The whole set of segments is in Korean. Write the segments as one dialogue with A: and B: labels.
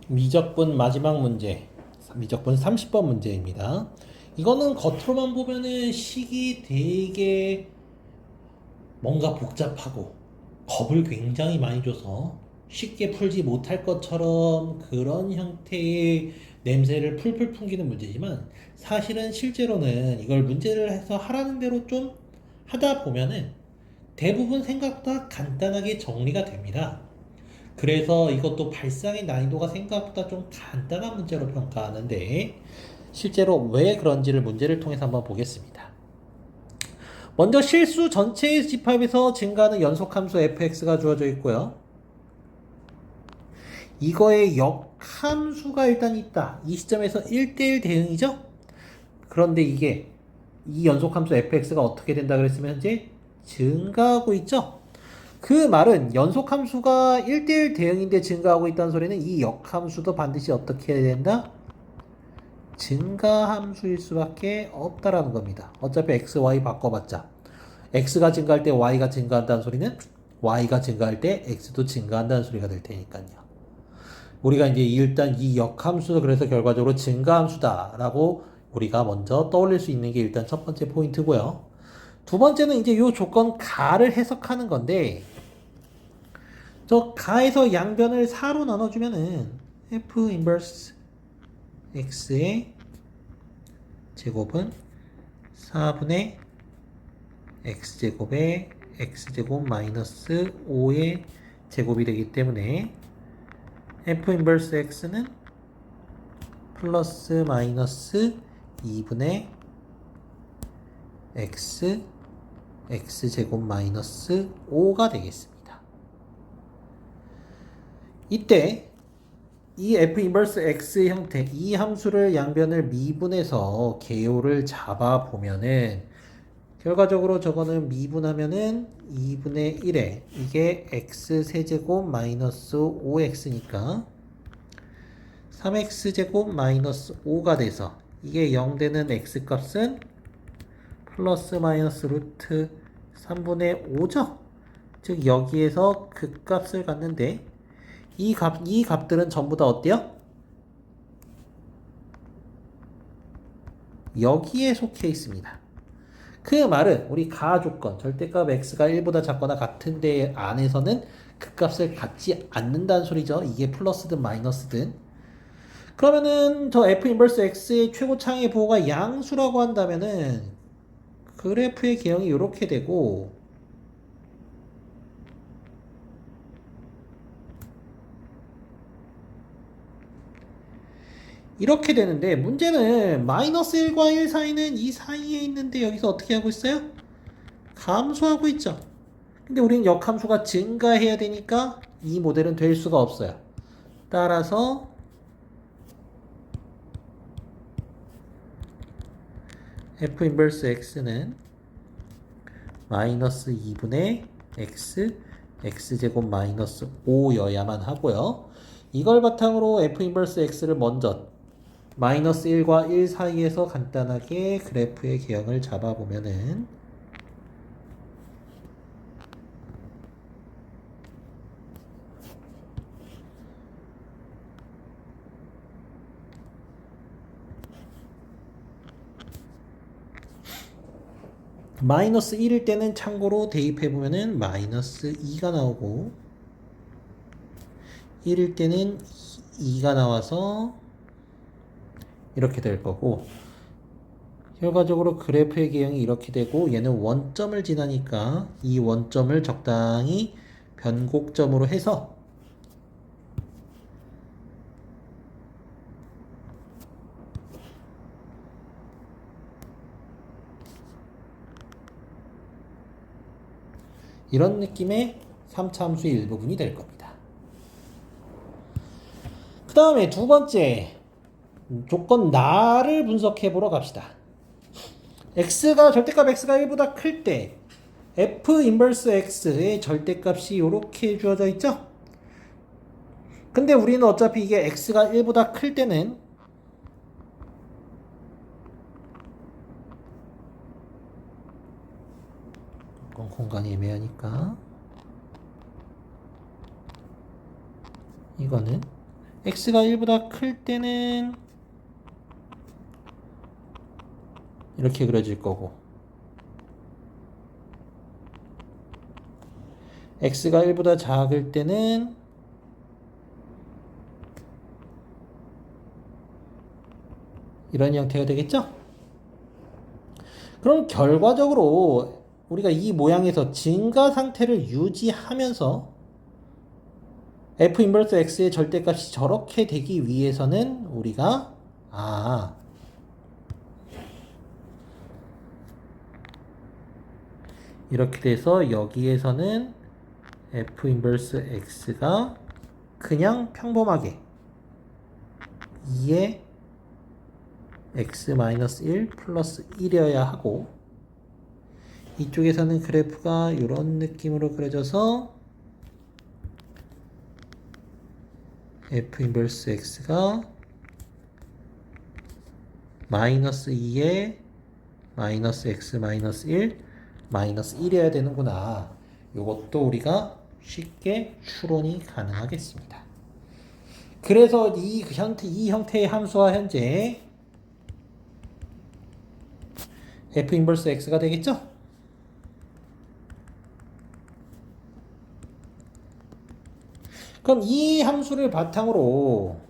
A: 미적분 마지막 문제, 미적분 30번 문제입니다. 이거는 겉으로만 보면은 식이 되게 뭔가 복잡하고 겁을 굉장히 많이 줘서 쉽게 풀지 못할 것처럼 그런 형태의 냄새를 풀풀 풍기는 문제지만, 사실은 실제로는 이걸 문제를 해서 하라는 대로 좀 하다 보면은 대부분 생각보다 간단하게 정리가 됩니다. 그래서 이것도 발상의 난이도가 생각보다 좀 간단한 문제로 평가하는데, 실제로 왜 그런지를 문제를 통해서 한번 보겠습니다. 먼저 실수 전체의 집합에서 증가하는 연속함수 fx가 주어져 있고요. 이거의 역함수가 일단 있다. 이 시점에서 1대1 대응이죠? 그런데 이게 이 연속함수 fx가 어떻게 된다 그랬으면 현재 증가하고 있죠? 그 말은 연속함수가 1대1 대응인데 증가하고 있다는 소리는 이 역함수도 반드시 어떻게 해야 된다? 증가함수일 수밖에 없다라는 겁니다. 어차피 x, y 바꿔봤자 x가 증가할 때 y가 증가한다는 소리는 y가 증가할 때 x도 증가한다는 소리가 될 테니까요. 우리가 이제 일단 이 역함수도 그래서 결과적으로 증가함수다라고 우리가 먼저 떠올릴 수 있는 게 일단 첫 번째 포인트고요. 두 번째는 이제 이 조건 가를 해석하는 건데, 저 가에서 양변을 4로 나눠주면은 f 인버스 x의 제곱은 4분의 x제곱의 x제곱 마이너스 5의 제곱이 되기 때문에 f 인버스 x는 플러스 마이너스 2분의 x x제곱 마이너스 5가 되겠습니다. 이때 이 f 인버스 x 형태, 이 함수를 양변을 미분해서 개요를 잡아 보면은 결과적으로 저거는 미분하면은 2분의 1에 이게 x 세제곱 마이너스 5x니까 3x제곱 마이너스 5가 돼서 이게 0 되는 x 값은 플러스 마이너스 루트 3분의 5죠. 즉 여기에서 그 값을 갖는데 이 값들은 전부 다 어때요? 여기에 속해 있습니다. 그 말은 우리 가 조건, 절대값 x가 1보다 작거나 같은 데 안에서는 그 값을 갖지 않는다는 소리죠. 이게 플러스든 마이너스든. 그러면은 저 f 인버스 x의 최고차항의 부호가 양수라고 한다면은 그래프의 개형이 이렇게 되고, 이렇게 되는데, 문제는 마이너스 1과 1 사이는 이 사이에 있는데 여기서 어떻게 하고 있어요? 감소하고 있죠. 근데 우리는 역함수가 증가해야 되니까 이 모델은 될 수가 없어요. 따라서 f 인버스 x는 마이너스 2분의 x x제곱 마이너스 5여야만 하고요. 이걸 바탕으로 f 인버스 x를 먼저 마이너스 1과 1 사이에서 간단하게 그래프의 개형을 잡아보면은 마이너스 1일 때는 참고로 대입해보면은 마이너스 2가 나오고, 1일 때는 2가 나와서 이렇게 될 거고, 결과적으로 그래프의 개형이 이렇게 되고, 얘는 원점을 지나니까 이 원점을 적당히 변곡점으로 해서 이런 느낌의 3차 함수의 일부분이 될 겁니다. 그 다음에 두 번째 조건 나를 분석해 보러 갑시다. 절대값 x가 1보다 클 때 f 인버스 x의 절대값이 이렇게 주어져 있죠? 근데 우리는 어차피 이게 x가 1보다 클 때는 공간이 애매하니까 이거는 x가 1보다 클 때는 이렇게 그려질 거고, x가 1보다 작을 때는 이런 형태가 되겠죠? 그럼 결과적으로 우리가 이 모양에서 증가 상태를 유지하면서 f 인버스 x의 절대값이 저렇게 되기 위해서는 우리가 이렇게 돼서 여기에서는 f 인버스 x가 그냥 평범하게 2의 x-1 플러스 1이어야 하고, 이쪽에서는 그래프가 이런 느낌으로 그려져서 f 인버스 x가 마이너스 2에 마이너스 x 마이너스 1 마이너스 1이어야 되는구나. 이것도 우리가 쉽게 추론이 가능하겠습니다. 그래서 이 형태의 함수와 현재 f 인버스 x가 되겠죠? 그럼 이 함수를 바탕으로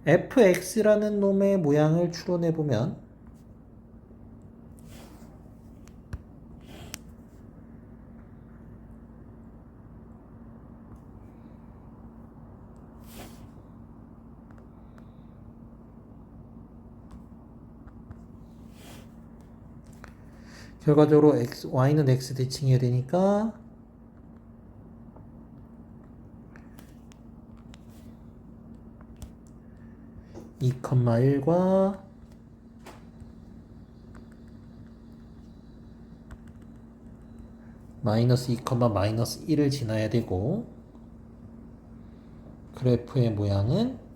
A: fx라는 놈의 모양을 추론해 보면 결과적으로 y는 x 대칭해야 되니까 (2, 1과) 마이너스 2, 마이너스 1을 지나야 되고, 그래프의 모양은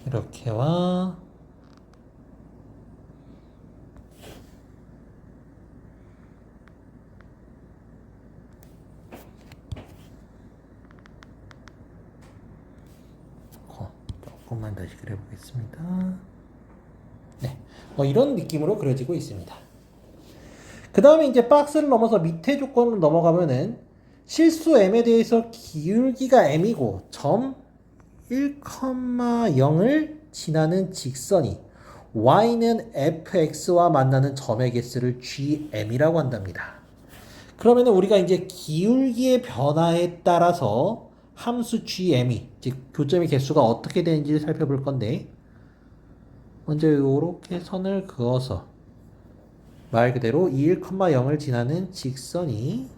A: 이렇게와 조금만 다시 그려보겠습니다. 네, 이런 느낌으로 그려지고 있습니다. 그 다음에 이제 박스를 넘어서 밑에 조건으로 넘어가면은 실수 m에 대해서 기울기가 m이고 점 1,0을 지나는 직선이 y는 fx와 만나는 점의 개수를 gm이라고 한답니다. 그러면 우리가 이제 기울기의 변화에 따라서 함수 gm이, 즉 교점의 개수가 어떻게 되는지를 살펴볼 건데, 먼저 이렇게 선을 그어서 말 그대로 1,0을 지나는 직선이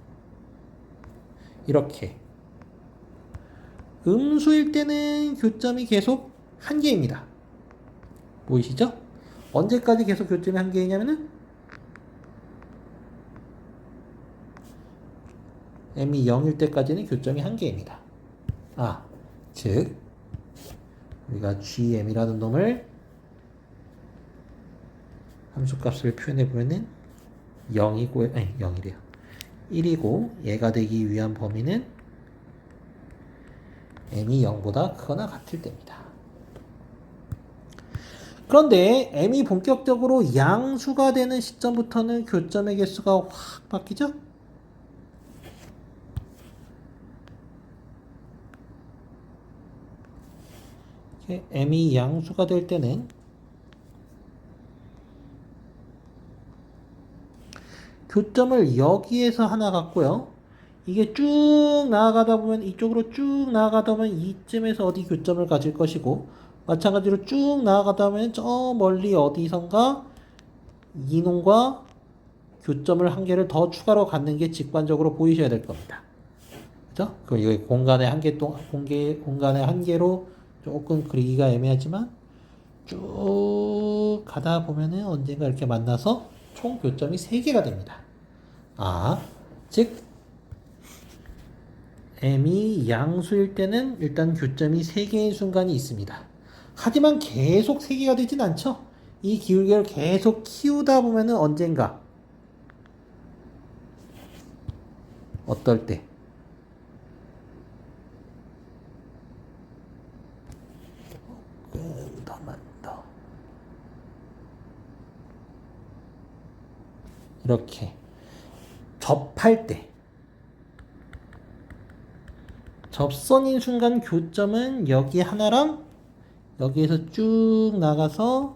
A: 이렇게 음수일 때는 교점이 계속 한 개입니다. 보이시죠? 언제까지 계속 교점이 한 개이냐면은 m이 0일 때까지는 교점이 한 개입니다. 즉 우리가 gm이라는 놈을 함수값을 표현해 보면은 0이래요. 1이고 얘가 되기 위한 범위는 m이 0보다 크거나 같을 때입니다. 그런데 m이 본격적으로 양수가 되는 시점부터는 교점의 개수가 확 바뀌죠? m이 양수가 될 때는 교점을 여기에서 하나 갖고요. 이게 쭉 나아가다 보면, 이쪽으로 쭉 나아가다 보면 이쯤에서 어디 교점을 가질 것이고, 마찬가지로 쭉 나아가다 보면 저 멀리 어디선가 이놈과 교점을 한 개를 더 추가로 갖는 게 직관적으로 보이셔야 될 겁니다. 그죠? 그럼 여기 공간의 한계로 조금 그리기가 애매하지만 쭉 가다 보면은 언젠가 이렇게 만나서 총 교점이 3개가 됩니다. 즉 m이 양수일 때는 일단 교점이 3개인 순간이 있습니다. 하지만 계속 3개가 되진 않죠. 이 기울기를 계속 키우다 보면은 언젠가 어떨 때 조금 더 이렇게 접할 때 접선인 순간 교점은 여기 하나랑 여기에서 쭉 나가서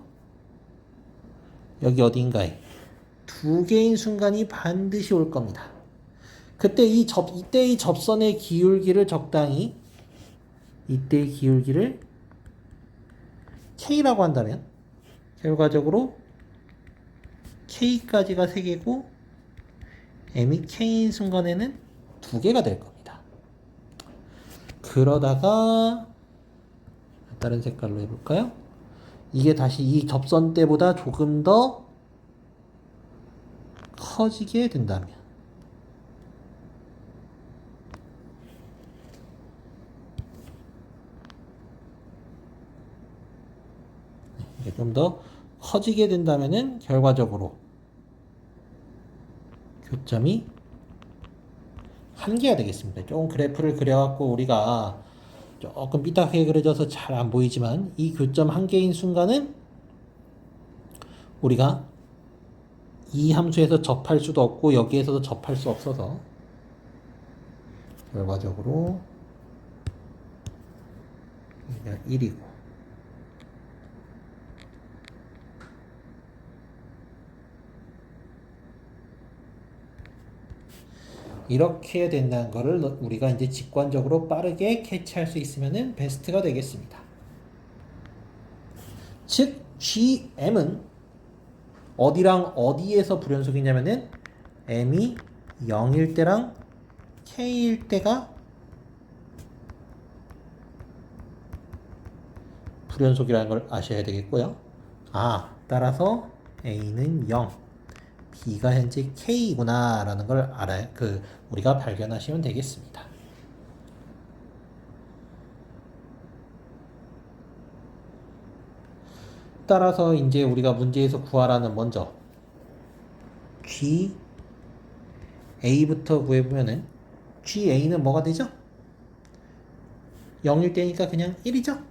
A: 여기 어딘가에 2개인 순간이 반드시 올 겁니다. 그때 이때의 접선의 기울기를 적당히 이때의 기울기를 K라고 한다면 결과적으로 K까지가 3개고 M이 K인 순간에는 2개가 될 겁니다. 그러다가 다른 색깔로 해볼까요? 이게 다시 이 접선 때보다 조금 더 커지게 된다면 이게 좀 더 커지게 된다면은 결과적으로 교점이 1개가 되겠습니다. 조금 그래프를 그려갖고 우리가 조금 삐딱하게 그려져서 잘 안 보이지만 이 교점 1개인 순간은 우리가 이 함수에서 접할 수도 없고 여기에서도 접할 수 없어서 결과적으로 1이고 이렇게 된다는 거를 우리가 이제 직관적으로 빠르게 캐치할 수 있으면은 베스트가 되겠습니다. 즉 GM은 어디랑 어디에서 불연속이냐면은 M이 0일 때랑 K일 때가 불연속이라는 걸 아셔야 되겠고요. 따라서 A는 0, B가 현재 K구나 라는 걸 우리가 발견하시면 되겠습니다. 따라서 이제 우리가 문제에서 구하라는 먼저 GA부터 구해보면은 GA는 뭐가 되죠? 0일 때니까 그냥 1이죠?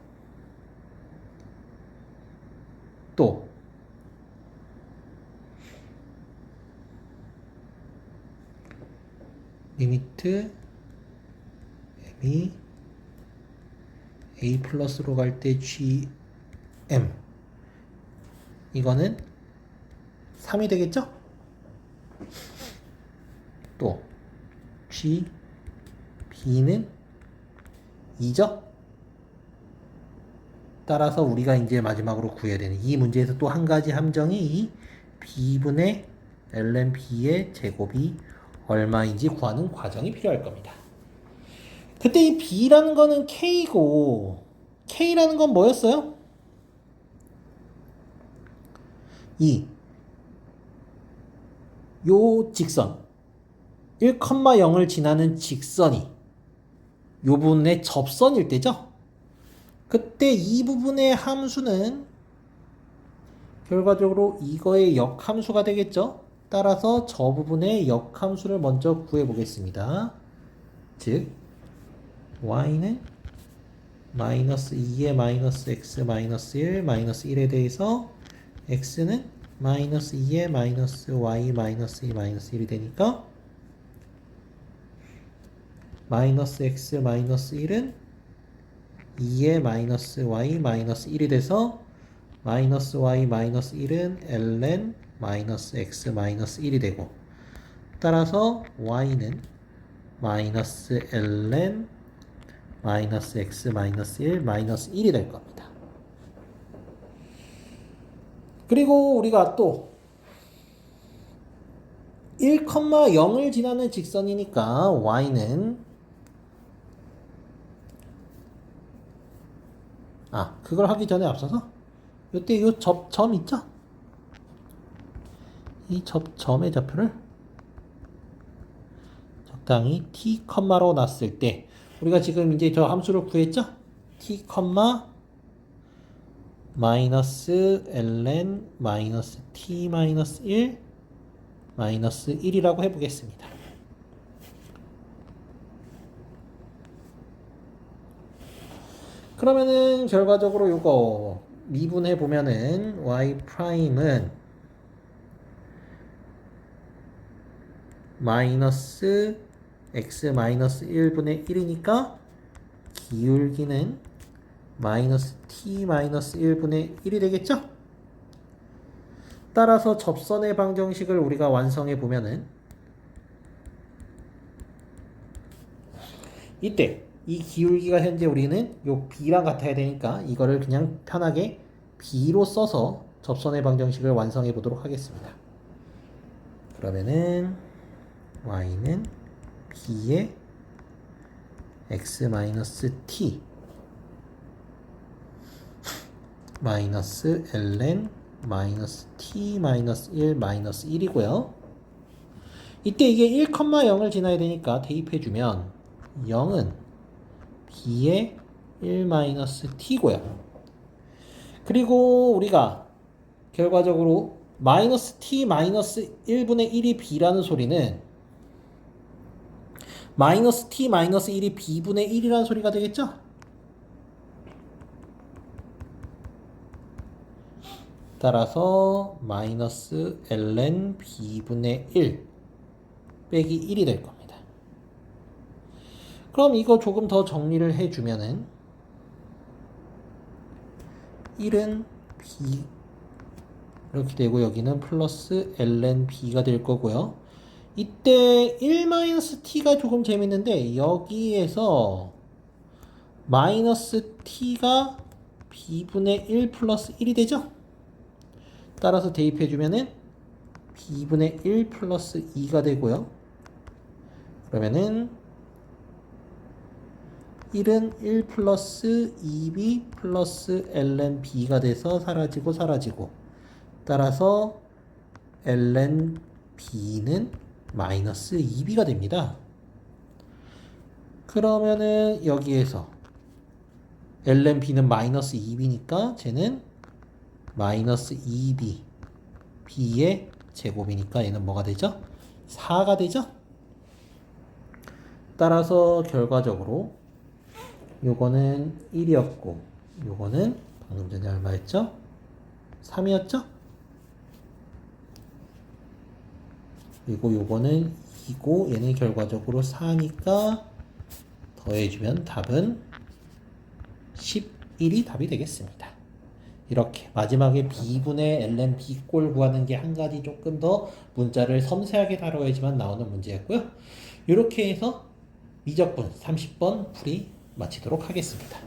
A: 또 리미트 m이 a 플러스로 갈 때 gm 이거는 3이 되겠죠? 또 gb는 2죠? 따라서 우리가 이제 마지막으로 구해야 되는 이 문제에서 또 한 가지 함정이 이 b분의 ln b의 제곱이 얼마인지 구하는 과정이 필요할 겁니다. 그때 이 b라는 거는 k고 k라는 건 뭐였어요? 요 직선 1,0을 지나는 직선이 요 부분의 접선일 때죠? 그때 이 부분의 함수는 결과적으로 이거의 역함수가 되겠죠? 따라서 저 부분의 역함수를 먼저 구해보겠습니다. 즉 y는 마이너스 2에 마이너스 x 마이너스 1 마이너스 1에 대해서 x는 마이너스 2에 마이너스 y 마이너스 2 마이너스 1이 되니까 마이너스 x 마이너스 1은 2에 마이너스 y 마이너스 1이 돼서 마이너스 y 마이너스 1은 ln 마이너스 x 마이너스 1이 되고 따라서 y는 마이너스 ln 마이너스 x 마이너스 1 마이너스 1이 될 겁니다. 그리고 우리가 또 1,0을 지나는 직선이니까 y는 그걸 하기 전에 앞서서 이때 이 점 있죠? 이 점의 좌표를 적당히 t 컴마로 놨을 때 우리가 지금 이제 저 함수를 구했죠? t 컴마 마이너스 ln 마이너스 t 마이너스 1 마이너스 1이라고 해보겠습니다. 그러면은 결과적으로 요거 미분해 보면은 y 프라임은 마이너스 x 마이너스 1분의 1이니까 기울기는 마이너스 t 마이너스 1분의 1이 되겠죠? 따라서 접선의 방정식을 우리가 완성해 보면은 이때 이 기울기가 현재 우리는 요 b랑 같아야 되니까 이거를 그냥 편하게 b로 써서 접선의 방정식을 완성해 보도록 하겠습니다. 그러면은 y는 b의 x 마이너스 t 마이너스 ln 마이너스 t 마이너스 1 마이너스 1이고요. 이때 이게 1,0을 지나야 되니까 대입해주면 0은 b의 1 마이너스 t고요. 그리고 우리가 결과적으로 마이너스 t 마이너스 1분의 1이 b라는 소리는 마이너스 t 마이너스 1이 b분의 1이라는 소리가 되겠죠? 따라서 마이너스 ln b분의 1 빼기 1이 될 겁니다. 그럼 이거 조금 더 정리를 해주면은 1은 b 이렇게 되고 여기는 플러스 ln b가 될 거고요. 이때 1-t가 조금 재밌는데 여기에서 마이너스 t가 b분의 1 플러스 1이 되죠? 따라서 대입해주면은 b분의 1 플러스 2가 되고요. 그러면은 1은 1 플러스 2b 플러스 ln b가 돼서 사라지고 따라서 ln b는 마이너스 2b가 됩니다. 그러면은 여기에서 ln b는 마이너스 2b니까 쟤는 마이너스 2b b의 제곱이니까 얘는 뭐가 되죠? 4가 되죠? 따라서 결과적으로 요거는 1이었고 요거는 방금 전에 얼마였죠? 3이었죠? 그리고 요거는 2고 얘는 결과적으로 4니까 더해주면 답은 11이 답이 되겠습니다. 이렇게 마지막에 b분의 ln b 꼴 구하는 게 한 가지 조금 더 문자를 섬세하게 다뤄야지만 나오는 문제였고요. 이렇게 해서 미적분 30번 풀이 마치도록 하겠습니다.